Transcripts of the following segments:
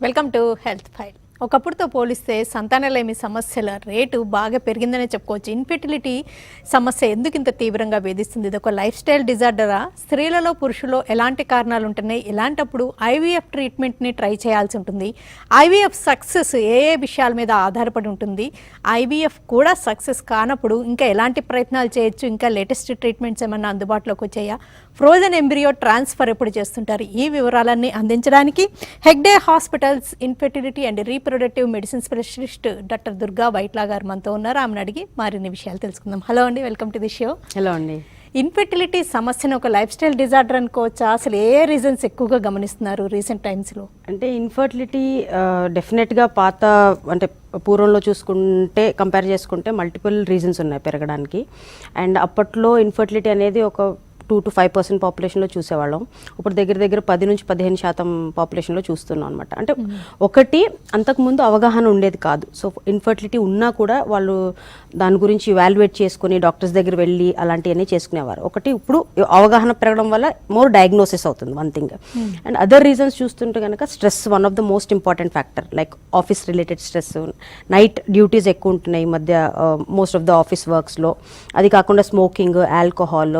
Welcome to health file. ఒకప్పుడుతో పోలిస్తే సంతానలేమి సమస్యల రేటు బాగా పెరిగిందనే చెప్పుకోవచ్చు. ఇన్ఫెర్టిలిటీ సమస్య ఎందుకు ఇంత తీవ్రంగా వేధిస్తుంది? ఇది ఒక లైఫ్ స్టైల్ డిజార్డరా? స్త్రీలలో పురుషుల్లో ఎలాంటి కారణాలు ఉంటున్నాయి? ఇలాంటప్పుడు ఐవీఎఫ్ ట్రీట్మెంట్ని ట్రై చేయాల్సి ఉంటుంది. ఐవీఎఫ్ సక్సెస్ ఏ ఏ విషయాల మీద ఆధారపడి ఉంటుంది? ఐవీఎఫ్ కూడా సక్సెస్ కానప్పుడు ఇంకా ఎలాంటి ప్రయత్నాలు చేయొచ్చు? ఇంకా లేటెస్ట్ ట్రీట్మెంట్స్ ఏమన్నా అందుబాటులోకి వచ్చాయా? ఫ్రోజన్ ఎంబ్రియో ట్రాన్స్ఫర్ ఎప్పుడు చేస్తుంటారు? ఈ వివరాలన్నీ అందించడానికి Hegde hospitals infertility and reproductive medicine specialist doctor Durga Vaitla గారు మనతో ఉన్నారు. ఆమెను అడిగి మరిన్ని విషయాలు తెలుసుకుందాం. హలో అండి, welcome to the show. Hello అండి. ఇన్ఫెర్టిలిటీ సమస్యను ఒక లైఫ్ స్టైల్ డిజార్డర్ అనుకోవచ్చా? అసలు ఏ రీజన్స్ ఎక్కువగా గమనిస్తున్నారు రీసెంట్ టైమ్స్లో? అంటే ఇన్ఫర్టిలిటీ డెఫినెట్గా అంటే పూర్వంలో చూసుకుంటే కంపేర్ చేసుకుంటే మల్టిపుల్ రీజన్స్ ఉన్నాయి పెరగడానికి. అండ్ అప్పట్లో ఇన్ఫర్టిలిటీ అనేది ఒక 2 to 5% పాపులేషన్లో చూసేవాళ్ళం. ఇప్పుడు దగ్గర 10 నుంచి 15% పాపులేషన్లో చూస్తున్నాం అనమాట. అంటే ఒకటి, అంతకుముందు అవగాహన ఉండేది కాదు. సో ఇన్ఫర్టిలిటీ ఉన్నా కూడా వాళ్ళు దాని గురించి ఇవాల్యుయేట్ చేసుకుని డాక్టర్స్ దగ్గర వెళ్ళి అలాంటివన్నీ చేసుకునేవారు. ఒకటి, ఇప్పుడు అవగాహన పెరగడం వల్ల మోర్ డయాగ్నోసిస్ అవుతుంది, one thing. And other reasons చూస్తుంటే కనుక stress one of the most important factor. Like office related stress, night duties ఎక్కువ ఉంటున్నాయి ఈ మధ్య మోస్ట్ ఆఫ్ ద ఆఫీస్ వర్క్స్లో. అది కాకుండా స్మోకింగ్, ఆల్కహాల్,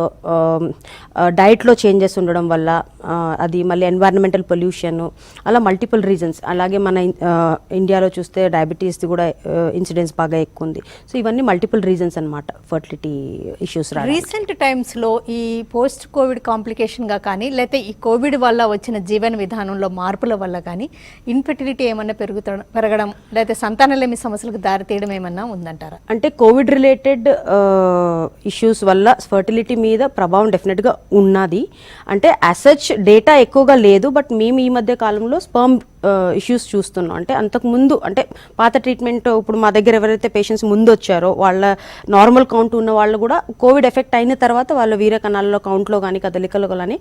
డైట్లో చేంజెస్ ఉండడం వల్ల, అది మళ్ళీ ఎన్వైరన్మెంటల్ పొల్యూషన్, అలా మల్టిపుల్ రీజన్స్. అలాగే మన ఇండియాలో చూస్తే డయాబెటీస్ది కూడా ఇన్సిడెన్స్ బాగా ఎక్కువ ఉంది. సో ఇవన్నీ మల్టిపుల్ రీజన్స్ అనమాట ఫర్టిలిటీ ఇష్యూస్. రీసెంట్ టైమ్స్లో ఈ పోస్ట్ కోవిడ్ కాంప్లికేషన్గా కానీ, లేకపోతే ఈ కోవిడ్ వల్ల వచ్చిన జీవన విధానంలో మార్పుల వల్ల కానీ ఇన్ఫెర్టిలిటీ ఏమన్నా పెరగడం, లేకపోతే సంతానలేమి సమస్యలకు దారితీయడం ఏమన్నా ఉందంటారా? అంటే కోవిడ్ రిలేటెడ్ ఇష్యూస్ వల్ల ఫర్టిలిటీ మీద ప్రభావం డెఫినెట్గా ఉన్నది. అంటే అసచ్ డేటా ఎక్కువగా లేదు, బట్ మేము ఈ మధ్య కాలంలో స్పర్మ్ ఇష్యూస్ చూస్తున్నాం. అంటే అంతకుముందు, అంటే పాత ట్రీట్మెంట్, ఇప్పుడు మా దగ్గర ఎవరైతే పేషెంట్స్ ముందు వచ్చారో వాళ్ళ నార్మల్ కౌంట్ ఉన్న వాళ్ళు కూడా కోవిడ్ ఎఫెక్ట్ అయిన తర్వాత వాళ్ళ వీర కణాలలో కౌంట్లో కానీ కదలికలో కానీ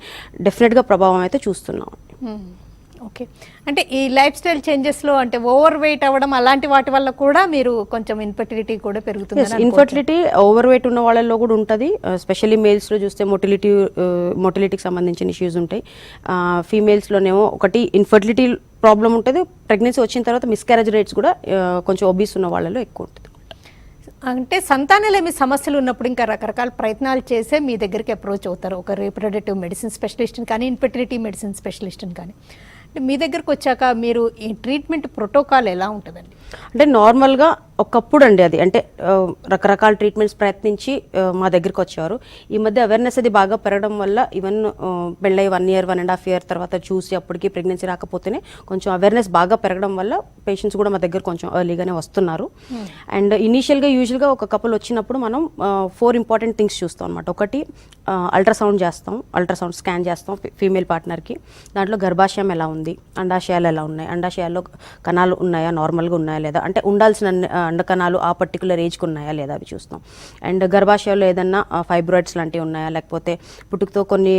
డెఫినెట్గా ప్రభావం అయితే చూస్తున్నాం. ఓకే. అంటే ఈ లైఫ్ స్టైల్ చేంజెస్లో అంటే ఓవర్ వెయిట్ అవ్వడం అలాంటి వాటి వల్ల కూడా మీరు కొంచెం ఇన్ఫర్టిలిటీ కూడా పెరుగుతుంది? ఇన్ఫర్టిలిటీ ఓవర్ వెయిట్ ఉన్న వాళ్ళలో కూడా ఉంటుంది. స్పెషల్లీ మేల్స్లో చూస్తే మొటిలిటీకి సంబంధించిన ఇష్యూస్ ఉంటాయి. ఫీమేల్స్లోనేమో ఒకటి ఇన్ఫర్టిలిటీ ప్రాబ్లం ఉంటుంది. ప్రెగ్నెన్సీ వచ్చిన తర్వాత మిస్క్యారేజ్ రేట్స్ కూడా కొంచెం ఒబీస్ ఉన్న వాళ్ళలో ఎక్కువ ఉంటుంది. అంటే సంతానలేమి సమస్యలు ఉన్నప్పుడు ఇంకా రకరకాల ప్రయత్నాలు చేసే మీ దగ్గరికి అప్రోచ్ అవుతారు. ఒక రీప్రొడక్టివ్ మెడిసిన్ స్పెషలిస్ట్ని కానీ, ఇన్ఫెర్టిలిటీ మెడిసిన్ స్పెషలిస్ట్ని కానీ. అంటే మీ దగ్గరకు వచ్చాక మీరు ఈ ట్రీట్మెంట్ ప్రోటోకాల్ ఎలా ఉంటుందండి? అంటే నార్మల్గా ఒకప్పుడు అండి అది, అంటే రకరకాల ట్రీట్మెంట్స్ ప్రయత్నించి మా దగ్గరికి వచ్చేవారు. ఈ మధ్య అవేర్నెస్ అది బాగా పెరగడం వల్ల ఈవెన్ పెళ్ళై 1 year 1.5 year తర్వాత చూసి అప్పటికి ప్రెగ్నెన్సీ రాకపోతేనే కొంచెం అవేర్నెస్ బాగా పెరగడం వల్ల పేషెంట్స్ కూడా మా దగ్గర కొంచెం ఎర్లీగానే వస్తున్నారు. అండ్ ఇనీషియల్గా యూజువల్గా ఒక కపుల్ వచ్చినప్పుడు మనం 4 ఇంపార్టెంట్ థింగ్స్ చూస్తాం అనమాట. ఒకటి, అల్ట్రాసౌండ్ స్కాన్ చేస్తాం ఫీమేల్ పార్ట్నర్కి. దాంట్లో గర్భాశయం ఎలా ఉంది, అండాశయాలు ఎలా ఉన్నాయి, అండాశయాల్లో కణాలు ఉన్నాయా, నార్మల్గా ఉన్నాయా లేదా, అంటే ఉండాల్సిన అండకణాలు ఆ పర్టికులర్ ఏజ్కి ఉన్నాయా లేదా అవి చూస్తాం. అండ్ గర్భాశయాల్లో ఏదన్నా ఫైబ్రాయిడ్స్ లాంటివి ఉన్నాయా, లేకపోతే పుట్టుకతో కొన్ని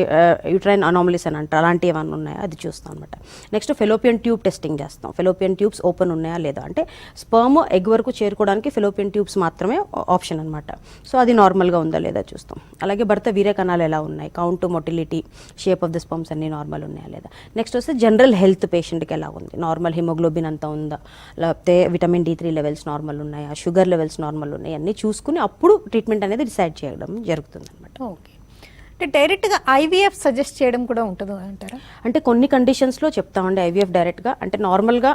యూట్రైన్ అనామలీస్ అని అంటారు, అలాంటివి ఏమన్నా ఉన్నాయా అది చూస్తాం అనమాట. నెక్స్ట్ ఫెలోపియన్ ట్యూబ్ టెస్టింగ్ చేస్తాం. ఫెలోపియన్ ట్యూబ్స్ ఓపెన్ ఉన్నాయా లేదా, అంటే స్పర్మ్ ఎగ్ వరకు చేరుకోవడానికి ఫెలోపియన్ ట్యూబ్స్ మాత్రమే ఆప్షన్ అనమాట. సో అది నార్మల్గా ఉందా లేదా చూస్తాం. అలాగే భర్త వీర్య కణాలు ఎలా ఉన్నాయి, count, motility, shape of the sperms అన్ని నార్మల్ ఉన్నాయా లేదా. నెక్స్ట్ వస్తే జనరల్ హెల్త్ పేషెంట్కి ఎలా ఉంది, నార్మల్ హిమోగ్లోబిన్ అంతా ఉందా, లేకపోతే విటమిన్ D3 లెవెల్స్ నార్మల్ ఉన్నాయా, షుగర్ లెవెల్స్ నార్మల్ ఉన్నాయి, అన్నీ చూసుకుని అప్పుడు ట్రీట్మెంట్ అనేది డిసైడ్ చేయడం జరుగుతుంది అనమాట. ఓకే. అంటే డైరెక్ట్గా ఐవీఎఫ్ సజెస్ట్ చేయడం కూడా ఉంటుంది అంటారా? అంటే కొన్ని కండిషన్స్లో చెప్తామండి ఐవీఎఫ్ డైరెక్ట్గా. అంటే నార్మల్గా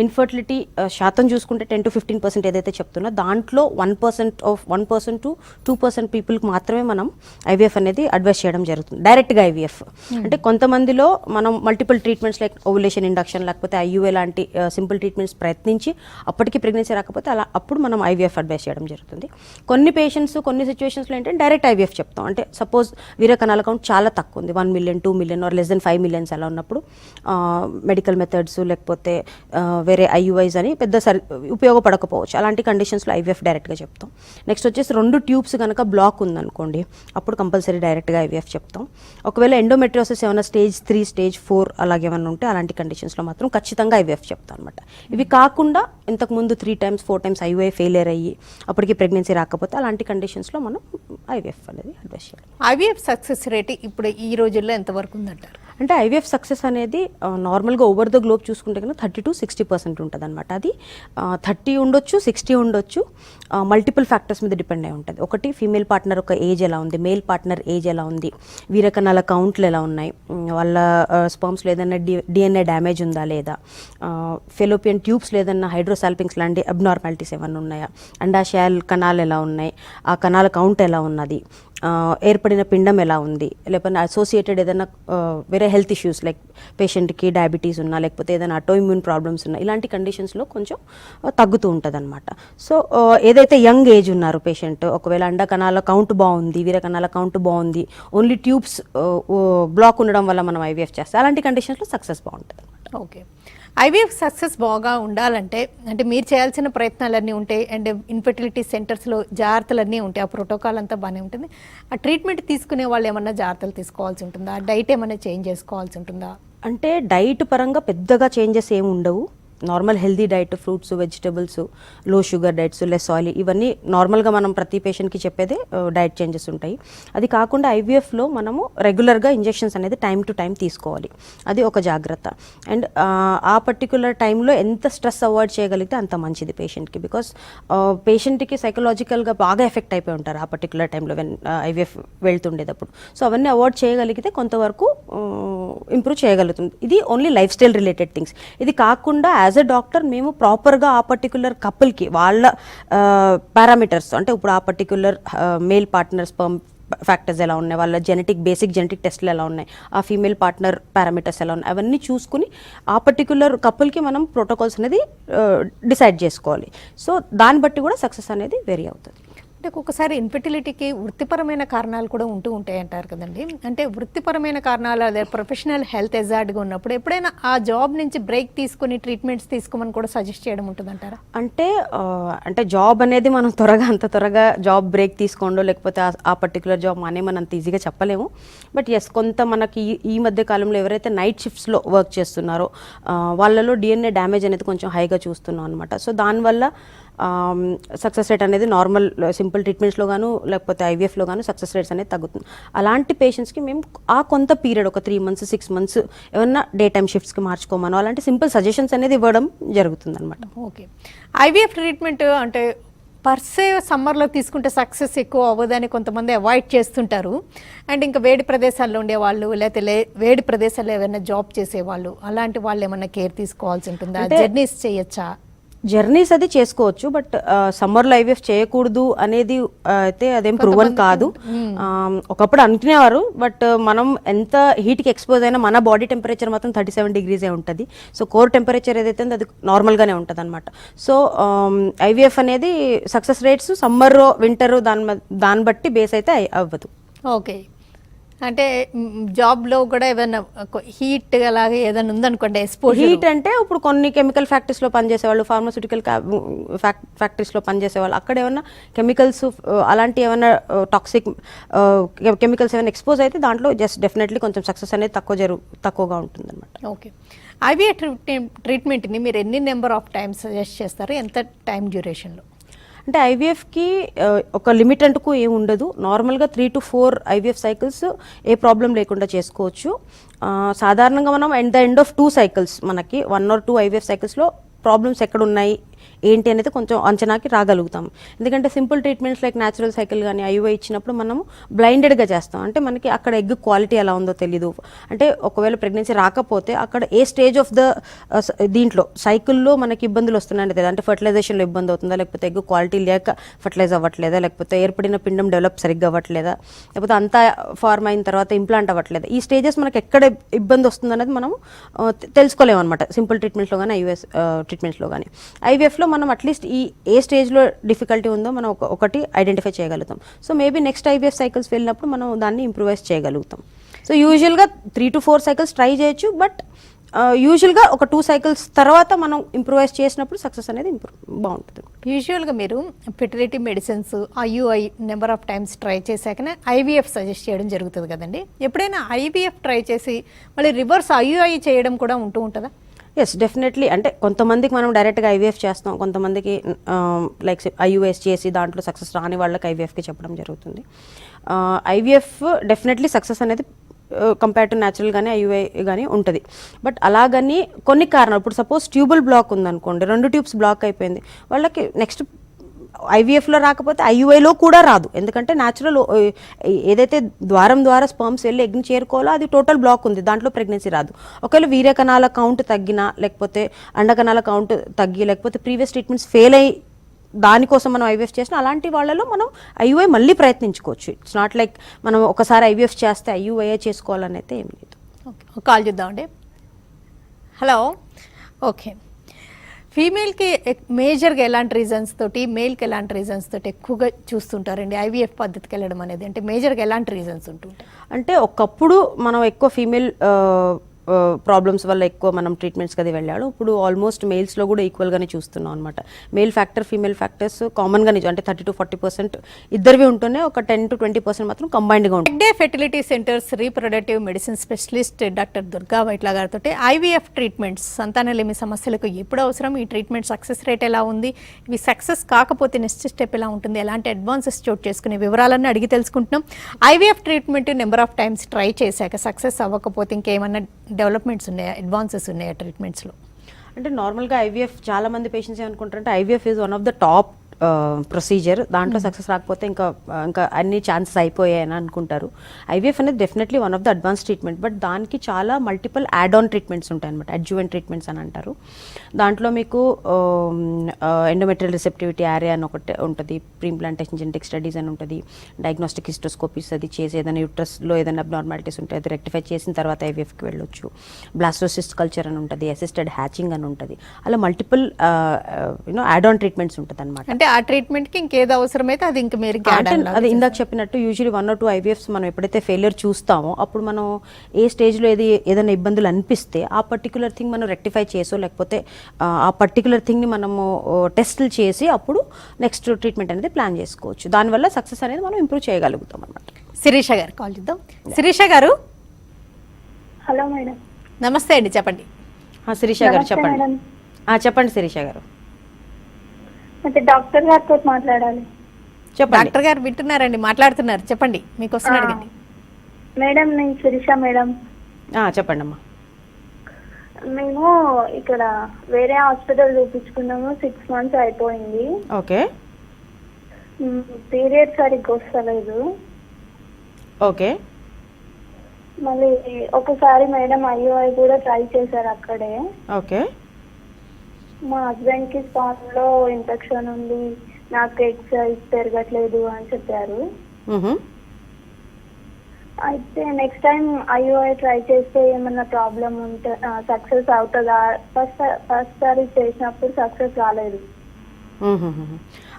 ఇన్ఫర్టిలిటీ శాతం చూసుకుంటే 10 to 15% ఏదైతే చెప్తున్నా దాంట్లో 1% to 2% పీపుల్కి మాత్రమే మనం ఐవీఎఫ్ అనేది అడ్వైస్ చేయడం జరుగుతుంది, డైరెక్ట్గా ఐవీఎఫ్. అంటే కొంతమందిలో మనం multiple treatments like ovulation induction లేకపోతే ఐయుఏ లాంటి సింపుల్ ట్రీట్మెంట్స్ ప్రయత్నించి అప్పటికి ప్రెగ్నెన్సీ రాకపోతే అప్పుడు మనం ఐవీఎఫ్ అడ్వైస్ చేయడం జరుగుతుంది. కొన్ని పేషెంట్స్ కొన్ని సిచ్యువేషన్స్లో ఏంటంటే డైరెక్ట్ ఐవీఎఫ్ చెప్తాం. అంటే సపోజ్ కణాల కౌంట్ చాలా తక్కువ ఉంది, 1 million 2 million or less than 5 million అలా ఉన్నప్పుడు మెడికల్ మెథడ్స్ లేకపోతే వేరే ఐయుఐస్ అని పెద్ద ఉపయోగపడకపోవచ్చు. అలాంటి కండిషన్స్లో ఐవీఎఫ్ డైరెక్ట్గా చెప్తాం. నెక్స్ట్ వచ్చేసి 2 ట్యూబ్స్ కనుక బ్లాక్ ఉందనుకోండి అప్పుడు కంపల్సరీ డైరెక్ట్గా ఐవీఎఫ్ చెప్తాం. ఒకవేళ ఎండోమెట్రియోసిస్ ఏమైనా స్టేజ్ 3 స్టేజ్ 4 అలాగేమైనా ఉంటే అలాంటి కండిషన్స్లో మాత్రం ఖచ్చితంగా ఐవీఎఫ్ చెప్తాం అనమాట. ఇవి కాకుండా ఇంతకుముందు 3 times 4 times ఐయుఐ ఫెయిలియర్ అయ్యి అప్పటికి ప్రెగ్నెన్సీ రాకపోతే అలాంటి కండిషన్స్లో మనం ఐవీఎఫ్ అనేది అడ్వైస్ చేయాలి. ఐవీఎఫ్ సక్సెస్ రేట్ ఇప్పుడు ఈ రోజుల్లో ఎంతవరకు ఉందంటారు? అంటే ఐవీఎఫ్ సక్సెస్ అనేది నార్మల్గా ఓవర్ ద గ్లోబ్ చూసుకుంటే కనుక 30-60% ఉంటుంది అనమాట. అది 30 ఉండొచ్చు, 60 ఉండొచ్చు, మల్టిపుల్ ఫ్యాక్టర్స్ మీద డిపెండ్ అయి ఉంటుంది. ఒకటి ఫీమేల్ పార్ట్నర్ ఒక ఏజ్ ఎలా ఉంది, మేల్ పార్ట్నర్ ఏజ్ ఎలా ఉంది, వీరకణాల కౌంట్లు ఎలా ఉన్నాయి, వాళ్ళ స్పర్మ్స్లో ఏదైనా డిఎన్ఏ డ్యామేజ్ ఉందా లేదా, ఫెలోపియన్ ట్యూబ్స్లో ఏదైనా హైడ్రోసాల్పింగ్స్ లాంటి అబ్నార్మాలిటీస్ ఏమైనా ఉన్నాయా, అండాశయాల కణాలు ఎలా ఉన్నాయి, ఆ కణాల కౌంట్ ఎలా ఉన్నది, ఏర్పడిన పిండం ఎలా ఉంది, లేకపోతే అసోసియేటెడ్ ఏదైనా వేరే హెల్త్ ఇష్యూస్ లైక్ పేషెంట్కి డయాబెటీస్ ఉన్నా, లేకపోతే ఏదైనా ఆటోఇమ్యూన్ ప్రాబ్లమ్స్ ఉన్నా, ఇలాంటి కండిషన్స్లో కొంచెం తగ్గుతూ ఉంటుంది అనమాట. సో ఏదైతే యంగ్ ఏజ్ ఉన్నారు పేషెంట్, ఒకవేళ అండ కణాల కౌంట్ బాగుంది, వీర కణాల కౌంట్ బాగుంది, ఓన్లీ ట్యూబ్స్ బ్లాక్ ఉండడం వల్ల మనం ఐవీఎఫ్ చేస్తే అలాంటి కండిషన్స్లో సక్సెస్ బాగుంటుంది అనమాట. ఓకే, ఐవీఎఫ్ సక్సెస్ బాగా ఉండాలంటే అంటే మీరు చేయాల్సిన ప్రయత్నాలన్నీ ఉంటాయి అండ్ ఇన్ఫెర్టిలిటీ సెంటర్స్లో జాగ్రత్తలన్నీ ఉంటాయి, ఆ ప్రోటోకాల్ అంతా బాగానే ఉంటుంది. ఆ ట్రీట్మెంట్ తీసుకునే వాళ్ళు ఏమన్నా జాగ్రత్తలు తీసుకోవాల్సి ఉంటుందా, డైట్ ఏమైనా చేంజ్ చేసుకోవాల్సి ఉంటుందా? అంటే డైట్ పరంగా పెద్దగా చేంజెస్ ఏమి ఉండవు. Normal healthy diet, fruits, vegetables, లో షుగర్ డైట్స్, లెస్ ఆయిల్, ఇవన్నీ నార్మల్గా మనం ప్రతి పేషెంట్కి చెప్పేదే డైట్ చేంజెస్ ఉంటాయి. అది కాకుండా ఐవీఎఫ్లో మనము రెగ్యులర్గా ఇంజెక్షన్స్ అనేది టైం టు టైం తీసుకోవాలి, అది ఒక జాగ్రత్త. అండ్ ఆ పర్టికులర్ టైంలో ఎంత స్ట్రెస్ అవాయిడ్ చేయగలిగితే అంత మంచిది పేషెంట్కి. బికాస్ పేషెంట్కి సైకలాజికల్గా బాగా ఎఫెక్ట్ అయిపోయి ఉంటారు ఆ పర్టికులర్ టైంలో ఐవీఎఫ్ వెళ్తుండేటప్పుడు. సో అవన్నీ అవాయిడ్ చేయగలిగితే కొంతవరకు ఇంప్రూవ్ చేయగలుగుతుంది. ఇది only life style related things. ఇది కాకుండా యాజ్ ఎ డాక్టర్ మేము ప్రాపర్గా ఆ పర్టికులర్ కపుల్కి వాళ్ళ పారామీటర్స్, అంటే ఇప్పుడు ఆ particular male partner sperm factors ఎలా ఉన్నాయి, వాళ్ళ బేసిక్ జెనెటిక్ టెస్ట్లు ఎలా ఉన్నాయి, ఆ ఫీమేల్ పార్ట్నర్ పారామీటర్స్ ఎలా ఉన్నాయి, అవన్నీ చూసుకుని ఆ పర్టికులర్ కపుల్కి మనం ప్రోటోకాల్స్ అనేది డిసైడ్ చేసుకోవాలి. సో దాన్ని బట్టి కూడా సక్సెస్ అనేది వేరీ అవుతుంది. అంటే ఒక్కొక్కసారి ఇన్ఫెర్టిలిటీకి వృత్తిపరమైన కారణాలు కూడా ఉంటాయి అంటారు కదండి. అంటే వృత్తిపరమైన కారణాలు అదే ప్రొఫెషనల్ హెల్త్ ఎజార్డ్గా ఉన్నప్పుడు ఎప్పుడైనా ఆ జాబ్ నుంచి బ్రేక్ తీసుకుని ట్రీట్మెంట్స్ తీసుకోమని కూడా సజెస్ట్ చేయడం ఉంటుందంటారా? అంటే జాబ్ అనేది మనం అంత త్వరగా జాబ్ బ్రేక్ తీసుకోండో లేకపోతే ఆ పర్టికులర్ జాబ్ మనం అంత ఈజీగా చెప్పలేము. బట్ ఎస్, కొంత మనకి ఈ మధ్య కాలంలో ఎవరైతే నైట్ షిఫ్ట్స్లో వర్క్ చేస్తున్నారో వాళ్ళలో డిఎన్ఏ డ్యామేజ్ అనేది కొంచెం హైగా చూస్తున్నాం అనమాట. సో దానివల్ల సక్సెస్ రేట్ అనేది నార్మల్ సింపుల్ ట్రీట్మెంట్స్లో గాను లేకపోతే ఐవీఎఫ్లో గాను సక్సెస్ రేట్స్ అనేది తగ్గుతుంది. అలాంటి పేషెంట్స్కి మేము ఆ కొంత పీరియడ్ ఒక 3 months 6 months ఏమన్నా డే టైమ్ షిఫ్ట్స్కి మార్చుకోమనో అలాంటి సింపుల్ సజెషన్స్ అనేది ఇవ్వడం జరుగుతుంది అనమాట. ఓకే, ఐవీఎఫ్ ట్రీట్మెంట్ అంటే పర్సే సమ్మర్లో తీసుకుంటే సక్సెస్ ఎక్కువ అవ్వదని కొంతమంది అవాయిడ్ చేస్తుంటారు. అండ్ ఇంకా వేడి ప్రదేశాల్లో ఉండేవాళ్ళు లేకపోతే వేడి ప్రదేశాల్లో ఏమైనా జాబ్ చేసేవాళ్ళు అలాంటి వాళ్ళు ఏమైనా కేర్ తీసుకోవాల్సి ఉంటుందా? జర్నీస్ చేయొచ్చా? జర్నీస్ అది చేసుకోవచ్చు, బట్ సమ్మర్లో ఐవీఎఫ్ చేయకూడదు అనేది అయితే అదేం ప్రూవన్ కాదు. ఒకప్పుడు అనుకునేవారు, బట్ మనం ఎంత హీట్కి ఎక్స్పోజ్ అయినా మన బాడీ టెంపరేచర్ మాత్రం 37 degrees ఉంటుంది. సో కోర్ టెంపరేచర్ ఏదైతే అది నార్మల్గానే ఉంటుంది అనమాట. సో ఐవీఎఫ్ అనేది సక్సెస్ రేట్స్ సమ్మర్ వింటర్ దాన్ని బట్టి బేస్ అయితే అవ్వదు. ఓకే, అంటే జాబ్లో కూడా ఏదైనా హీట్ అలాగే ఏదైనా ఉందనుకోండి ఎక్స్పోజర్. హీట్ అంటే ఇప్పుడు కొన్ని కెమికల్ ఫ్యాక్టరీస్లో పనిచేసేవాళ్ళు, ఫార్మాస్యూటికల్ ఫ్యాక్టరీస్లో పనిచేసేవాళ్ళు, అక్కడ ఏమైనా కెమికల్స్ అలాంటి ఏమైనా టాక్సిక్ కెమికల్స్ ఏమైనా ఎక్స్పోజ్ అయితే దాంట్లో డెఫినెట్లీ కొంచెం సక్సెస్ అనేది తక్కువగా ఉంటుంది అనమాట. ఓకే, ఐవీఎఫ్ ట్రీట్మెంట్ని మీరు ఎన్ని నెంబర్ ఆఫ్ టైమ్స్ సజెస్ట్ చేస్తారు, ఎంత టైం డ్యూరేషన్లో? అంటే ఐవీఎఫ్కి ఒక లిమిట్ అంటూ ఏమి ఉండదు. నార్మల్గా 3 to 4 IVF cycles A problem లేకుండా చేసుకోవచ్చు. సాధారణంగా మనం ద ఎండ్ ఆఫ్ 2 cycles మనకి 1 or 2 ఐవీఎఫ్ సైకిల్స్లో ప్రాబ్లమ్స్ ఎక్కడ ఉన్నాయి ఏంటి అనేది కొంచెం అంచనాకి రాగలుగుతాం. ఎందుకంటే simple treatments like natural cycle కానీ ఐవీఐ ఇచ్చినప్పుడు మనము బ్లైండెడ్గా చేస్తాం. అంటే మనకి అక్కడ ఎగ్ క్వాలిటీ ఎలా ఉందో తెలీదు. అంటే ఒకవేళ ప్రెగ్నెన్సీ రాకపోతే అక్కడ ఏ స్టేజ్ ఆఫ్ ద దీంట్లో సైకిల్లో మనకి ఇబ్బందులు వస్తున్నాయని తెలియదు. అంటే ఫర్టిలైజేషన్లో ఇబ్బంది అవుతుందా, లేకపోతే ఎగ్ క్వాలిటీ లేక ఫర్టిలైజ్ అవ్వట్లేదా, లేకపోతే ఏర్పడిన పిండం డెవలప్ సరిగ్గా అవ్వట్లేదా, లేకపోతే అంతా ఫార్మ్ అయిన తర్వాత ఇంప్లాంట్ అవ్వట్లేదా, ఈ స్టేజెస్ మనకి ఎక్కడ ఇబ్బంది వస్తుంది అనేది మనం తెలుసుకోలేము అనమాట సింపుల్ ట్రీట్మెంట్స్లో కానీ ఐవీఎస్ ట్రీట్మెంట్స్లో కానీ. ఐవీఎఫ్లో మనం అట్లీస్ట్ ఏ స్టేజ్లో డిఫికల్టీ ఉందో మనం ఒకటి ఐడెంటిఫై చేయగలుగుతాం. So maybe next IVF cycles వెళ్ళినప్పుడు మనం దాన్ని ఇంప్రూవైజ్ చేయగలుగుతాం. సో యూజువల్గా 3 to 4 cycles ట్రై చేయొచ్చు, బట్ యూజువల్గా ఒక 2 cycles తర్వాత మనం ఇంప్రూవైజ్ చేసినప్పుడు సక్సెస్ అనేది బాగుంటుంది. యూజువల్గా మీరు fertility medicines IUI number of times try చేశాకనే ఐవీఎఫ్ సజెస్ట్ చేయడం జరుగుతుంది కదండి. ఎప్పుడైనా ఐవీఎఫ్ ట్రై చేసి మళ్ళీ రివర్స్ ఐయుఐ చేయడం కూడా ఉంటుందా? Yes, definitely. అంటే కొంతమందికి మనం డైరెక్ట్గా ఐవీఎఫ్ చేస్తాం, కొంతమందికి లైక్ ఐయుఎస్ చేసి దాంట్లో సక్సెస్ రాని వాళ్ళకి ఐవీఎఫ్కి చెప్పడం జరుగుతుంది. ఐవీఎఫ్ డెఫినెట్లీ సక్సెస్ అనేది కంపేర్ టు న్యాచురల్ కానీ ఐయుఐ కానీ ఉంటుంది. బట్ అలాగని కొన్ని కారణాలు, ఇప్పుడు సపోజ్ ట్యూబుల్ బ్లాక్ ఉందనుకోండి, 2 ట్యూబ్స్ బ్లాక్ అయిపోయింది, వాళ్ళకి నెక్స్ట్ ఐవీఎఫ్లో రాకపోతే ఐయుఐలో కూడా రాదు. ఎందుకంటే న్యాచురల్ ఏదైతే ద్వారం ద్వారా స్పర్మ్స్ వెళ్ళి ఎగ్ని చేరుకోవాలో అది టోటల్ బ్లాక్ ఉంది, దాంట్లో ప్రెగ్నెన్సీ రాదు. ఒకవేళ వీర్యకణాల కౌంట్ తగ్గినా, లేకపోతే అండకణాల కౌంట్ తగ్గి, లేకపోతే ప్రీవియస్ ట్రీట్మెంట్స్ ఫెయిల్ అయ్యి దానికోసం మనం ఐవీఎఫ్ చేసిన అలాంటి వాళ్ళలో మనం ఐయుఐ మళ్ళీ ప్రయత్నించుకోవచ్చు. ఇట్స్ నాట్ లైక్ మనం ఒకసారి ఐవీఎఫ్ చేస్తే ఐయుఐ చేసుకోవాలని అయితే ఏం లేదు. ఓకే, కాల్ చూద్దామండి. హలో. ఓకే, ఫీమేల్కి మేజర్గా ఎలాంటి రీజన్స్ తోటి, మేల్కి ఎలాంటి రీజన్స్ తోటి ఎక్కువగా చూస్తుంటారండి ఐవీఎఫ్ పద్ధతికి వెళ్ళడం అనేది? అంటే మేజర్గా ఎలాంటి రీజన్స్ ఉంటుంటాయి? అంటే ఒకప్పుడు మనం ఎక్కువ ఫీమేల్ ప్రాబ్లమ్స్ వల్ల ఎక్కువ మనం ట్రీట్మెంట్స్కి అది వెళ్ళాడు. ఇప్పుడు ఆల్మోస్ట్ మేల్స్లో కూడా ఈక్వల్గానే చూస్తున్నాం అనమాట. మేల్ ఫ్యాక్టర్, ఫీమేల్ ఫ్యాక్టర్స్ కామన్గానే, అంటే 30 to 40% ఇద్దరివి ఉంటూనే ఒక 10 to 20% మాత్రం కంబైన్డ్గా ఉంటుంది. Day fertility centres reproductive medicine specialist doctor Durga Vaitla గారితో ఐవీఎఫ్ ట్రీట్మెంట్స్, సంతానలేమి సమస్యలకు ఎప్పుడు అవసరం, ఈ ట్రీట్మెంట్ సక్సెస్ రేట్ ఎలా ఉంది, ఇవి సక్సెస్ కాకపోతే నెక్స్ట్ స్టెప్ ఎలా ఉంటుంది, ఎలాంటి అడ్వాన్సెస్ చోటు చేసుకునే వివరాలన్నీ అడిగి తెలుసుకుంటున్నాం. IVF treatment number of times try చేశాక సక్సెస్ అవ్వకపోతే ఇంకేమన్నా డెవలప్మెంట్స్ ఉన్నాయా, అడ్వాన్సెస్ ఉన్నాయా ట్రీట్మెంట్స్లో? అంటే నార్మల్గా ఐవీఎఫ్ చాలా మంది పేషెంట్స్ ఏమనుకుంటారంటే IVF is one of the top procedure, దాంట్లో సక్సెస్ రాకపోతే ఇంకా అన్ని ఛాన్సెస్ అయిపోయాయని అనుకుంటారు. ఐవీఎఫ్ అనేది definitely one of the advance treatment, but దానికి చాలా మల్టిపుల్ యాడ్ ఆన్ ట్రీట్మెంట్స్ ఉంటాయి అనమాట, అడ్జువెంట్ ట్రీట్మెంట్స్ అని అంటారు. దాంట్లో మీకు ఎండోమెట్రియల్ రిసెప్టివిటీ ఏరియా అని ఒకటి ఉంటుంది, ప్రీంప్లాంటేషన్ జెనెటిక్ స్టడీస్ అని ఉంటుంది, డయాగ్నోస్టిక్ హిస్టోస్కోపీస్ అది చేసి ఏదైనా యూట్రస్లో ఏదైనా అబ్నార్మాలిటీస్ ఉంటే అది రెక్టిఫై చేసిన తర్వాత ఐవీఎఫ్కి వెళ్ళొచ్చు. బ్లాస్టోసిస్ట్ కల్చర్ అని ఉంటుంది, అసిస్టెడ్ హ్యాచింగ్ అని ఉంటుంది, అలా మల్టిపుల్ యాడ్ ఆన్ ట్రీట్మెంట్స్ ఉంటుంది అనమాట. అంటే ఆ ట్రీట్మెంట్కి ఇంకేదో అవసరమైతే అది ఇంక మీరు అది ఇందాక చెప్పినట్టు యూజువలీ 1 or 2 ఐవీఎఫ్స్ మనం ఎప్పుడైతే ఫెయిలియర్ చూస్తామో అప్పుడు మనం ఏ స్టేజ్లో ఏదైనా ఇబ్బందులు అనిపిస్తే ఆ పర్టికులర్ థింగ్ మనం రెక్టిఫై చేసో, లేకపోతే ఆ పర్టికులర్ థింగ్ని మనము టెస్టులు చేసి అప్పుడు నెక్స్ట్ ట్రీట్మెంట్ అనేది ప్లాన్ చేసుకోవచ్చు. దానివల్ల సక్సెస్ అనేది మనం ఇంప్రూవ్ చేయగలుగుతాం అనమాట. శిరీష గారు కాల్ చేద్దాం. శిరీష గారు. Hello madam. నమస్తే అండి, చెప్పండి. శిరీష గారు చెప్పండి. చెప్పండి శిరీష గారు. అంటే డాక్టర్ గారితో మాట్లాడాలి. చెప్పండి. డాక్టర్ గారు వింటున్నారండి, మాట్లాడుతున్నారు, చెప్పండి, మీకు వస్తున్న అడగండి. మేడం, నేను శిరీష మేడం. చెప్పండి అమ్మా. మేము ఇక్కడ వేరే హాస్పిటల్ చూపించుకున్నాము, 6 months అయిపోయింది. ఓకే. పీరియడ్ సరిగ్గా వస్తలేదు. ఓకే. మళ్ళీ ఒకసారి మేడం ఐయుఐ కూడా ట్రై చేశారు అక్కడే. ఓకే. మా హస్బెండ్ కి స్పామ్ లో ఇన్ఫెక్షన్ ఉంది, నాకు ఎగ్ సైజ్ పెరగట్లేదు అని చెప్పారు. అయితే నెక్స్ట్ టైం ఐయుఐ ట్రై చేస్తే ఏమన్నా ప్రాబ్లం ఉంటే సక్సెస్ అవుతుందా? ఫస్ట్ సారి చేసినప్పుడు సక్సెస్ రాలేదు.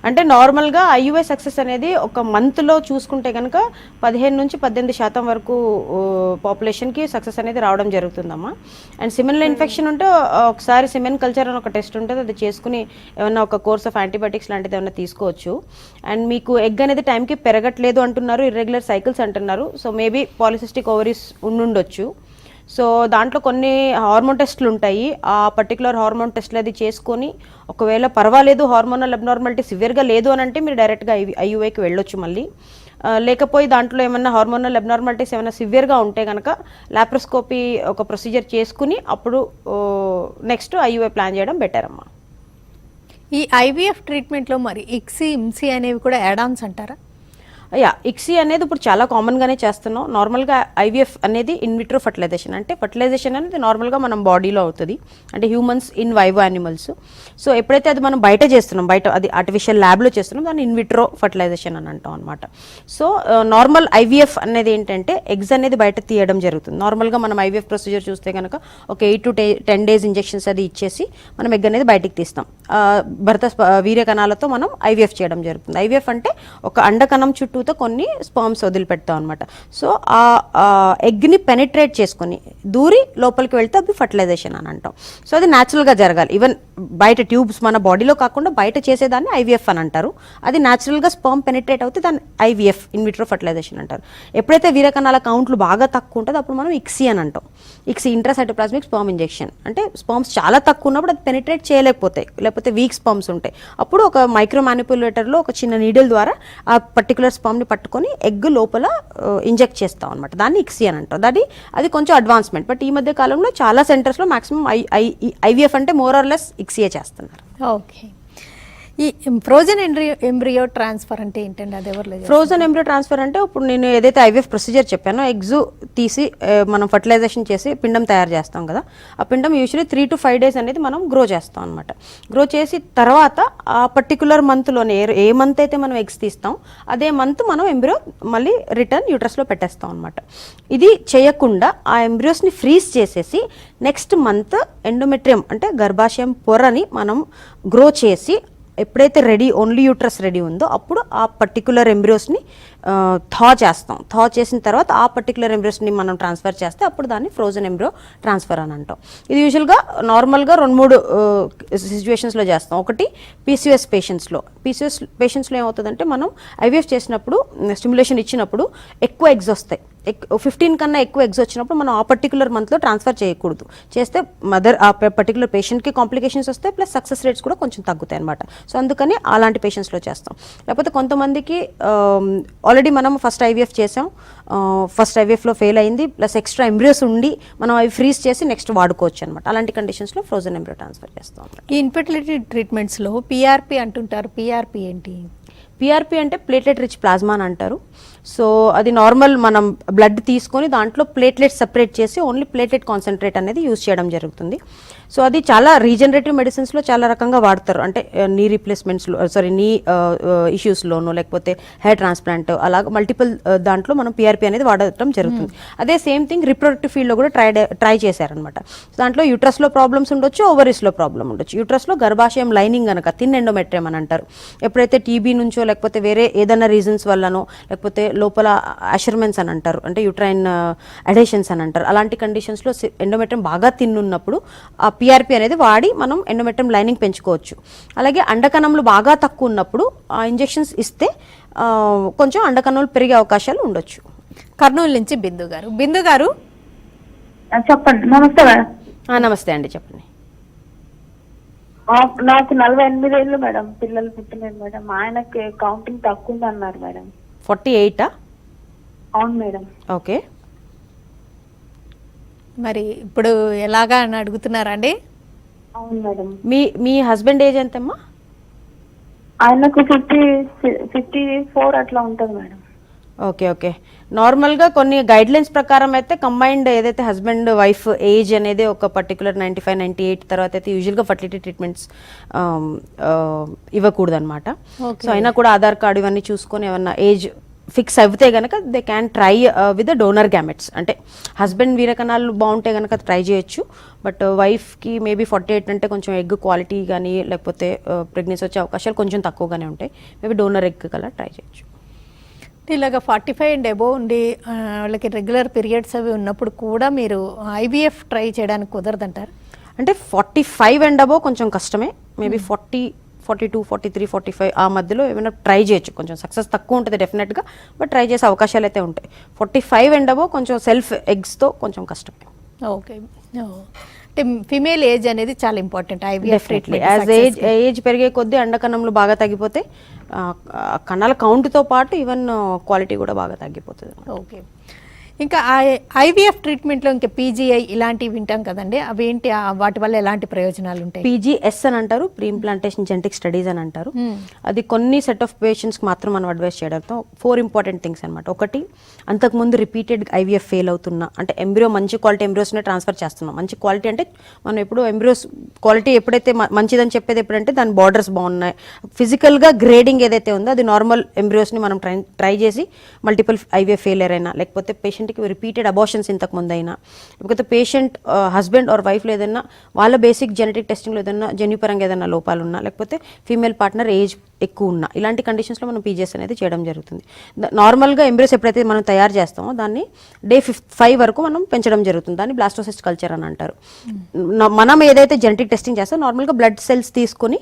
అంటే నార్మల్గా ఐయుఐ సక్సెస్ అనేది ఒక మంత్లో చూసుకుంటే కనుక 15 నుంచి 18% వరకు పాపులేషన్కి సక్సెస్ అనేది రావడం జరుగుతుందమ్మా. అండ్ సిమెన్లో ఇన్ఫెక్షన్ ఉంటే ఒకసారి సిమెన్ కల్చర్ అని ఒక టెస్ట్ ఉంటుంది, అది చేసుకుని ఏమన్నా ఒక కోర్స్ ఆఫ్ యాంటీబయాటిక్స్ లాంటిది ఏమన్నా తీసుకోవచ్చు. అండ్ మీకు ఎగ్ అనేది టైంకి పెరగట్లేదు అంటున్నారు, ఇర్రెగ్యులర్ సైకిల్స్ అంటున్నారు, సో మేబీ పాలిసిస్టిక్ ఓవరీస్ ఉండుండొచ్చు. సో దాంట్లో కొన్ని హార్మోన్ టెస్ట్లు ఉంటాయి, ఆ పర్టికులర్ హార్మోన్ టెస్ట్లు అది చేసుకొని ఒకవేళ పర్వాలేదు, హార్మోనల్ అబ్నార్మాలిటీ సివియర్గా లేదు అని అంటే మీరు డైరెక్ట్గా ఐయుఐకి వెళ్ళొచ్చు. మళ్ళీ లేకపోయి దాంట్లో ఏమన్నా హార్మోనల్ అబ్నార్మాలిటీస్ ఏమైనా సివియర్గా ఉంటే కనుక లాప్రోస్కోపీ ఒక ప్రొసీజర్ చేసుకుని అప్పుడు నెక్స్ట్ ఐయుఐ ప్లాన్ చేయడం బెటర్ అమ్మా. ఈ ఐవీఎఫ్ ట్రీట్మెంట్లో మరి ఇక్సీ, ఇమ్సీ అనేవి కూడా యాడ్ ఆన్స్ అంటారా? ఇక్సీ అనేది ఇప్పుడు చాలా కామన్గానే చేస్తున్నాం. నార్మల్గా ఐవీఎఫ్ అనేది ఇన్విట్రో ఫర్టిలైజేషన్, అంటే ఫర్టిలైజేషన్ అనేది నార్మల్గా మనం బాడీలో అవుతుంది, అంటే humans in vivo animals. So ఎప్పుడైతే అది మనం బయట చేస్తున్నాం, బయట అది ఆర్టిఫిషియల్ ల్యాబ్లో చేస్తున్నాం, దాన్ని ఇన్విట్రో ఫర్టిలైజేషన్ అని అంటాం అనమాట. సో నార్మల్ ఐవీఎఫ్ అనేది ఏంటంటే ఎగ్స్ అనేది బయట తీయడం జరుగుతుంది. నార్మల్గా మనం ఐవీఎఫ్ ప్రొసీజర్ చూస్తే కనుక ఒక 8 to 10 days ఇంజెక్షన్స్ అది ఇచ్చేసి మనం ఎగ్ అనేది బయటికి తీస్తాం. భర్త వీర్యకణాలతో మనం ఐవీఎఫ్ చేయడం జరుగుతుంది. ఐవీఎఫ్ అంటే ఒక అండకణం చుట్టూతో కొన్ని స్పర్మ్స్ వదిలిపెడతాం అనమాట. సో ఆ ఎగ్ని పెనిట్రేట్ చేసుకొని దూరి లోపలికి వెళ్తే అది ఫర్టిలైజేషన్ అని అంటాం. సో అది న్యాచురల్గా జరగాలి. ఈవెన్ బయట ట్యూబ్స్ మన బాడీలో కాకుండా బయట చేసేదాన్ని ఐవీఎఫ్ అని అంటారు. అది న్యాచురల్గా స్పర్మ్ పెనిట్రేట్ అవుతే దాన్ని ఐవీఎఫ్, ఇన్విట్రో ఫర్టిలైజేషన్ అంటారు. ఎప్పుడైతే వీరకణాల కౌంట్లు బాగా తక్కువ ఉంటుందో అప్పుడు మనం ఇక్సీ అని అంటాం. ఇక్సీ ఇంట్రాసైటోప్లాస్మిక్ స్పర్మ్ ఇంజెక్షన్, అంటే స్పర్మ్స్ చాలా తక్కువ ఉన్నప్పుడు అది పెనిట్రేట్ చేయలేకపోతాయి, లేకపోతే వీక్ స్పర్మ్స్ ఉంటాయి, అప్పుడు ఒక మైక్రో మ్యానిపులేటర్లో ఒక చిన్న నీడిల్ ద్వారా ఆ పర్టికులర్ స్పర్మ్ని పట్టుకొని ఎగ్ లోపల ఇంజెక్ట్ చేస్తాం అనమాట. దాన్ని ఇక్సీ అని అంటారు. అది కొంచెం అడ్వాన్స్మెంట్. బట్ ఈ మధ్య కాలంలో చాలా సెంటర్స్లో మాక్సిమం ఐవీఎఫ్ అంటే మోర్ ఆర్ లెస్ ఇక్సీఏ చేస్తున్నారు. ఓకే. ఈ ఫ్రోజన్ ఎంబ్రియో ట్రాన్స్ఫర్ అంటే ఏంటండి? అది ఎవరు లేదు. ఫ్రోజన్ ఎంబ్రియో ట్రాన్స్ఫర్ అంటే ఇప్పుడు నేను ఏదైతే ఐవీఎఫ్ ప్రొసీజర్ చెప్పానో ఎగ్స్ తీసి మనం ఫర్టిలైజేషన్ చేసి పిండం తయారు చేస్తాం కదా, ఆ పిండం యూజువల్లీ 3 to 5 days అనేది మనం గ్రో చేస్తాం అనమాట. గ్రో చేసి తర్వాత ఆ పర్టికులర్ మంత్లోనే ఏ మంత్ అయితే మనం ఎగ్స్ తీస్తాం అదే మంత్ మనం ఎంబ్రియో మళ్ళీ రిటర్న్ యూట్రస్లో పెట్టేస్తాం అనమాట. ఇది చేయకుండా ఆ ఎంబ్రియోస్ని ఫ్రీజ్ చేసేసి నెక్స్ట్ మంత్ ఎండోమెట్రియం అంటే గర్భాశయం పొరని మనం గ్రో చేసి ఎప్పుడైతే ఓన్లీ యూట్రస్ రెడీ ఉందో అప్పుడు ఆ పర్టికులర్ ఎంబ్రియోస్ని థా చేస్తాం. థా చేసిన తర్వాత ఆ పర్టికులర్ ఎంబ్రియోస్ని మనం ట్రాన్స్ఫర్ చేస్తే అప్పుడు దాన్ని ఫ్రోజన్ ఎంబ్రియో ట్రాన్స్ఫర్ అని అంటాం. ఇది యూజువల్గా నార్మల్గా 2-3 సిచ్యువేషన్స్లో చేస్తాం. ఒకటి పీసీఎస్ పేషెంట్స్లో ఏమవుతుందంటే మనం ఐవీఎఫ్ చేసినప్పుడు స్టిమ్యులేషన్ ఇచ్చినప్పుడు ఎక్కువ ఎగ్స్ వస్తాయి. 15 కన్నా ఎక్కువ ఎగ్స్ వచ్చినప్పుడు మనం ఆ పర్టికులర్ మంత్లో ట్రాన్స్ఫర్ చేయకూడదు. చేస్తే ఆ పర్టికులర్ పేషెంట్కి కాంప్లికేషన్స్ వస్తాయి, ప్లస్ సక్సెస్ రేట్స్ కూడా కొంచెం తగ్గుతాయి అనమాట. సో అందుకని అలాంటి పేషెంట్స్లో చేస్తాం. లేకపోతే కొంతమందికి ఆల్రెడీ మనం ఫస్ట్ ఐవీఎఫ్ చేసాం, ఫస్ట్ ఐవీఎఫ్లో ఫెయిల్ అయింది, ప్లస్ ఎక్స్ట్రా ఎంబ్రియోస్ ఉండి మనం అవి ఫ్రీజ్ చేసి నెక్స్ట్ వాడుకోవచ్చు అనమాట. అలాంటి కండిషన్స్లో ఫ్రోజన్ ఎంబ్రియో ట్రాన్స్ఫర్ చేస్తాం. ఈ ఇన్ఫెర్టిలిటీ ట్రీట్మెంట్స్లో పీఆర్పీ అంటుంటారు. పీఆర్పీ ఏంటి? పీఆర్పీ అంటే ప్లేట్లెట్ రిచ్ ప్లాస్మా అని అంటారు. సో అది నార్మల్ మనం బ్లడ్ తీసుకొని దాంట్లో ప్లేట్లెట్ సపరేట్ చేసి ఓన్లీ ప్లేట్లెట్ కాన్సన్ట్రేట్ అనేది యూజ్ చేయడం జరుగుతుంది. సో అది చాలా రీజనరేటివ్ మెడిసిన్స్లో చాలా రకంగా వాడతారు. అంటే నీ రీప్లేస్మెంట్స్లో నీ ఇష్యూస్లోనూ లేకపోతే హెయిర్ ట్రాన్స్ప్లాంట్ అలా మల్టిపుల్ దాంట్లో మనం పీఆర్పీ అనేది వాడటం జరుగుతుంది. అదే సేమ్ థింగ్ రిప్రొడక్టివ్ ఫీల్డ్లో కూడా ట్రై చేశారనమాట. దాంట్లో యూట్రస్లో ప్రాబ్లమ్స్ ఉండొచ్చు, ఓవరీస్లో ప్రాబ్లమ్ ఉండొచ్చు. యూట్రస్లో గర్భాశయం లైనింగ్ కనుక థిన్ ఎండోమెట్రియం అని అంటారు. ఎప్పుడైతే టీబీ నుంచో లేకపోతే వేరే ఏదైనా రీజన్స్ వల్లనో లేకపోతే లోపల అషర్మెన్స్ అని అంటారు, అంటే యూట్రైన్ అడేషన్స్ అని అంటారు. అలాంటి కండిషన్స్లో ఎండోమెట్రియం బాగా తిన్నున్నప్పుడు ఆ పీఆర్పీ అనేది వాడి మనం ఎండోమెట్రియం లైనింగ్ పెంచుకోవచ్చు. అలాగే అండకణంలు బాగా తక్కువ ఉన్నప్పుడు ఆ ఇంజెక్షన్స్ ఇస్తే కొంచెం అండకణాలు పెరిగే అవకాశాలు ఉండొచ్చు. కర్నూలు నుంచి బిందు గారు చెప్పండి. నమస్తే మేడం. నమస్తే అండి, చెప్పండి. నాకు 48 ఏళ్ళు మేడం. పిల్లలు పుట్టలేదు మేడం. ఆయనకి కౌంటింగ్ తక్కువ ఉంది అన్నారు మేడం. 48? అవును మేడం. ఓకే. మరి ఇప్పుడు ఎలాగా అని అడుగుతున్నారండి? అవును మేడం. మీ హస్బెండ్ ఏజ్ ఎంతమ్మా? ఆయనకు 54 అట్లా ఉంటుంది మేడం. ఓకే. నార్మల్గా కొన్ని గైడ్లైన్స్ ప్రకారం అయితే కంబైన్డ్ ఏదైతే హస్బెండ్ వైఫ్ ఏజ్ అనేది ఒక పర్టికులర్ 95-98 తర్వాత అయితే యూజువల్గా ఫర్టిలిటీ ట్రీట్మెంట్స్ ఇవ్వకూడదు అనమాట. సో అయినా కూడా ఆధార్ కార్డు ఇవన్నీ చూసుకొని ఏమన్నా ఏజ్ ఫిక్స్ అయితే కనుక they can try with the donor gametes. అంటే హస్బెండ్ వీరకణాలు బాగుంటే కనుక ట్రై చేయొచ్చు. బట్ వైఫ్కి మేబీ 48 అంటే కొంచెం ఎగ్ క్వాలిటీ కానీ లేకపోతే ప్రెగ్నెన్సీ వచ్చే అవకాశాలు కొంచెం తక్కువగానే ఉంటాయి. మేబీ డోనర్ ఎగ్ కల్లా ట్రై చేయొచ్చు. ఇలాగ 45 అండ్ అబోవ్ ఉండి వాళ్ళకి రెగ్యులర్ పీరియడ్స్ అవి ఉన్నప్పుడు కూడా మీరు ఐవీఎఫ్ ట్రై చేయడానికి కుదరదంటారు? అంటే 45 అండ్ అబోవ్ కొంచెం కష్టమే. మేబీ 40, 42, 43, 45 ఆ మధ్యలో ఏమైనా ట్రై చేయొచ్చు. కొంచెం సక్సెస్ తక్కువ ఉంటుంది డెఫినెట్గా, బట్ ట్రై చేసే అవకాశాలు అయితే ఉంటాయి. 45 అండ్ అబోవ్ కొంచెం సెల్ఫ్ ఎగ్స్తో కొంచెం కష్టమే. ఓకే. అంటే ఫిమేల్ ఏజ్ అనేది చాలా important IVF treatment. As age పెరిగే కొద్దీ అండకణంలో బాగా తగ్గిపోతే కణాల కౌంట్తో పాటు ఈవెన్ క్వాలిటీ కూడా బాగా తగ్గిపోతుంది. ఓకే. ఇంకా ఐవీఎఫ్ ట్రీట్మెంట్లో ఇంకా పీజీఐ ఇలాంటివి వింటాం కదండి, అవేంటి? వాటి వల్ల ఎలాంటి ప్రయోజనాలు ఉంటాయి? పీజీఎస్ అని అంటారు, ప్రీ ఇంప్లాంటేషన్ జెనెటిక్ స్టడీస్ అని అంటారు. అది కొన్ని సెట్ ఆఫ్ పేషెంట్స్కి మాత్రం మనం అడ్వైస్ చేయడంతో 4 ఇంపార్టెంట్ థింగ్స్ అనమాట. ఒకటి, అంతకుముందు రిపీటెడ్ ఐవీఎఫ్ ఫెయిల్ అవుతున్నా, అంటే ఎంబ్రియో మంచి క్వాలిటీ ఎంబ్రియోస్నే ట్రాన్స్ఫర్ చేస్తున్నాం. మంచి క్వాలిటీ అంటే మనం ఎప్పుడు ఎంబ్రియోస్ క్వాలిటీ ఎప్పుడైతే మంచిదని చెప్పేది ఎప్పుడంటే దాని బార్డర్స్ బాగున్నాయి, ఫిజికల్గా గ్రేడింగ్ ఏదైతే ఉందో అది నార్మల్ ఎంబ్రియోస్ని మనం ట్రై చేసి మల్టిపుల్ ఐవీఎఫ్ ఫెయిలియర్ అయినా, లేకపోతే పేషెంట్కి రిపీటెడ్ అబార్షన్స్ ఇంతకు ముందు అయినా, లేకపోతే పేషెంట్ హస్బెండ్ ఆర్ వైఫ్లో ఏదైనా వాళ్ళ బేసిక్ జెనెటిక్ టెస్టింగ్లో ఏదైనా జన్యుపరంగా ఏదైనా లోపాలు ఉన్నా, లేకపోతే ఫీమేల్ పార్ట్నర్ ఏజ్ ఎక్కువ ఉన్నా, ఇలాంటి కండిషన్స్లో మనం పీజీఎస్ అనేది చేయడం జరుగుతుంది. నార్మల్గా ఎంబ్రియోస్ ఎప్పుడైతే మనం తయారు చేస్తామో దాన్ని డే 5 వరకు మనం పెంచడం జరుగుతుంది. దాన్ని బ్లాస్టోసిస్ట్ కల్చర్ అని అంటారు. మనం ఏదైతే జెనెటిక్ టెస్టింగ్ చేస్తామో నార్మల్గా బ్లడ్ సెల్స్ తీసుకుని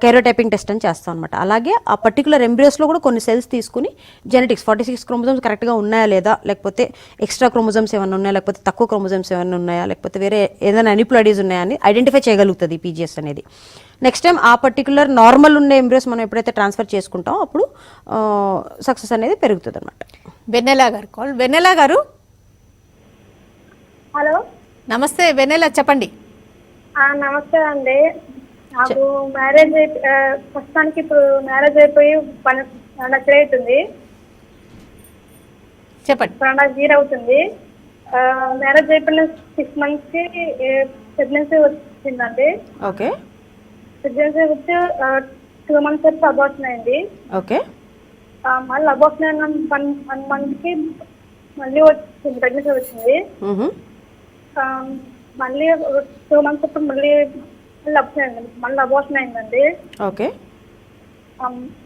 కెరోటైపింగ్ టెస్ట్ అని చేస్తాం అనమాట. అలాగే ఆ పర్టికులర్ ఎంబ్రియోస్లో కూడా కొన్ని సెల్స్ తీసుకుని జెనెటిక్స్ 46 క్రోమోజోమ్స్ కరెక్ట్గా ఉన్నాయా లేదా, లేకపోతే ఎక్స్ట్రా క్రోమోజోమ్స్ ఏమైనా ఉన్నాయా, లేకపోతే తక్కువ క్రోమోజోమ్స్ ఏమైనా ఉన్నాయా, లేకపోతే వేరే ఏదైనా అనిప్లాయిడీస్ ఉన్నాయా అని ఐడెంటిఫై చేయగలుగుతుంది పీజీఎస్ అనేది. నెక్స్ట్ టైం ఆ పర్టికులర్ నార్మల్ ఉన్న ఎంబ్రియోస్ మనం ఎప్పుడైతే ట్రాన్స్ఫర్ చేసుకుంటామో అప్పుడు సక్సెస్ అనేది పెరుగుతుంది అనమాట. వెన్నెల గారు కాల్. వెన్నెల గారు హలో, నమస్తే వెన్నెల, చెప్పండి. నమస్తే అండి. నాకు మ్యారేజ్ ప్రస్తుతానికి ఇప్పుడు మ్యారేజ్ అయిపోయి 12 అవుతుంది. చెప్పండి. 12 అవుతుంది. మ్యారేజ్ అయిపోయిన 6 months కి ప్రెగ్నెన్సీ వచ్చిందండి. ఓకే. ప్రెగ్నెన్సీ వచ్చి 2 months వరకు అబార్షన్ అయింది. ఓకే. మళ్ళీ అబార్షన్ అయిన 1 month కి మళ్ళీ వచ్చింది, ప్రెగ్నెన్సీ వచ్చింది. మళ్ళీ 2 months అప్పుడు మళ్ళీ అబార్షన్ అయిందండి. ఓకే.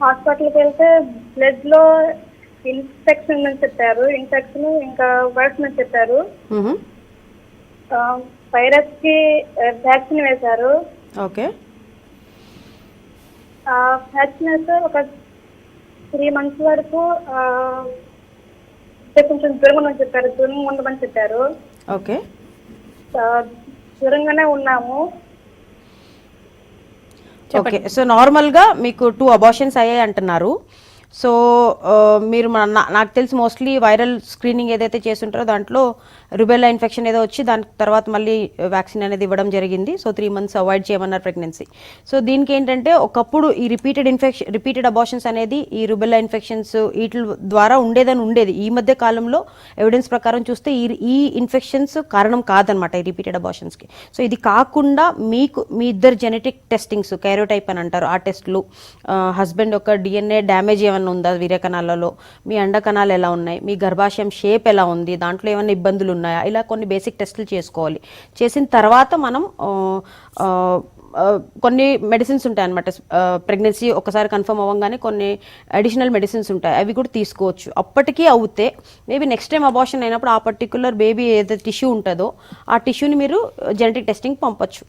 హాస్పిటల్కి వెళ్తే బ్లడ్ లో ఇన్ఫెక్షన్ అని చెప్పారు. ఇన్ఫెక్షన్ ఇంకా వైరస్ అని చెప్పారు. వైరస్ కి వ్యాక్సిన్ వేశారు. ఓకే. వ్యాక్సిన్ వేస్తే ఒక 3 months వరకు కొంచెం దూరంగా ఉండమని చెప్పారు. దూరంగా ఉండమని చెప్పారు. ఓకే. దూరంగానే ఉన్నాము. ఓకే. సో నార్మల్గా మీకు 2 అబార్షన్స్ అయ్యాయి అంటున్నారు. సో మీరు నాకు తెలిసి మోస్ట్లీ వైరల్ స్క్రీనింగ్ ఏదైతే చేస్తుంటారో దాంట్లో రుబెల్లా ఇన్ఫెక్షన్ ఏదో వచ్చి దాని తర్వాత మళ్ళీ వ్యాక్సిన్ అనేది ఇవ్వడం జరిగింది. సో 3 months అవాయిడ్ చేయమన్నారు ప్రెగ్నెన్సీ. సో దీనికి ఏంటంటే ఒకప్పుడు ఈ రిపీటెడ్ అబార్షన్స్ అనేది ఈ రుబెల్లా ఇన్ఫెక్షన్స్ వీటి ద్వారా ఉండేది. ఈ మధ్య కాలంలో ఎవిడెన్స్ ప్రకారం చూస్తే ఈ ఇన్ఫెక్షన్స్ కారణం కాదనమాట ఈ రిపీటెడ్ అబార్షన్స్కి. సో ఇది కాకుండా మీకు మీ ఇద్దరు జెనెటిక్ టెస్టింగ్స్ కైరోటైప్ అని అంటారు, ఆ టెస్ట్లు, హస్బెండ్ యొక్క DNA డ్యామేజ్ ఏమైనా ఉందా వీర్యకణాలలో, మీ అండకణాలు ఎలా ఉన్నాయి, మీ గర్భాశయం షేప్ ఎలా ఉంది, దాంట్లో ఏమైనా ఇబ్బందులు ఉన్నాయా, ఇలా కొన్ని బేసిక్ టెస్టులు చేసుకోవాలి. చేసిన తర్వాత మనం కొన్ని మెడిసిన్స్ ఉంటాయి అనమాట. ప్రెగ్నెన్సీ ఒకసారి కన్ఫర్మ్ అవ్వగానే కొన్ని అడిషనల్ మెడిసిన్స్ ఉంటాయి, అవి కూడా తీసుకోవచ్చు. అప్పటికీ అవుతే మేబీ నెక్స్ట్ టైం అబార్షన్ అయినప్పుడు ఆ పర్టికులర్ బేబీ ఏదైతే టిష్యూ ఉంటుందో ఆ టిష్యూని మీరు జెనెటిక్ టెస్టింగ్ పంపొచ్చు.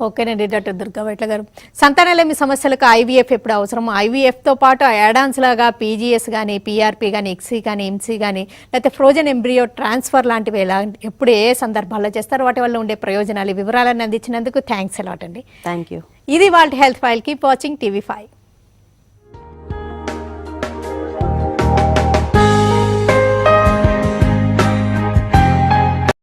ఓకేనండి డాక్టర్ దుర్గా వైట్ల గారు. సంతానలేమి సమస్యలకు IVF ఎప్పుడు అవసరం? IVFతో పాటు యాడాన్స్ లాగా PGS కానీ, PRP కానీ, ICSI కానీ, IMSI కానీ, లేకపోతే ఫ్రోజన్ ఎంబ్రియో ట్రాన్స్ఫర్ లాంటివి ఎప్పుడు ఏ సందర్భాల్లో చేస్తారు, వాటి వల్ల ఉండే ప్రయోజనాలు, వివరాలను అందించినందుకు థ్యాంక్స్ అలాట్ అండి. Thank you. ఇది వాళ్ళ health file. Keep watching TV5.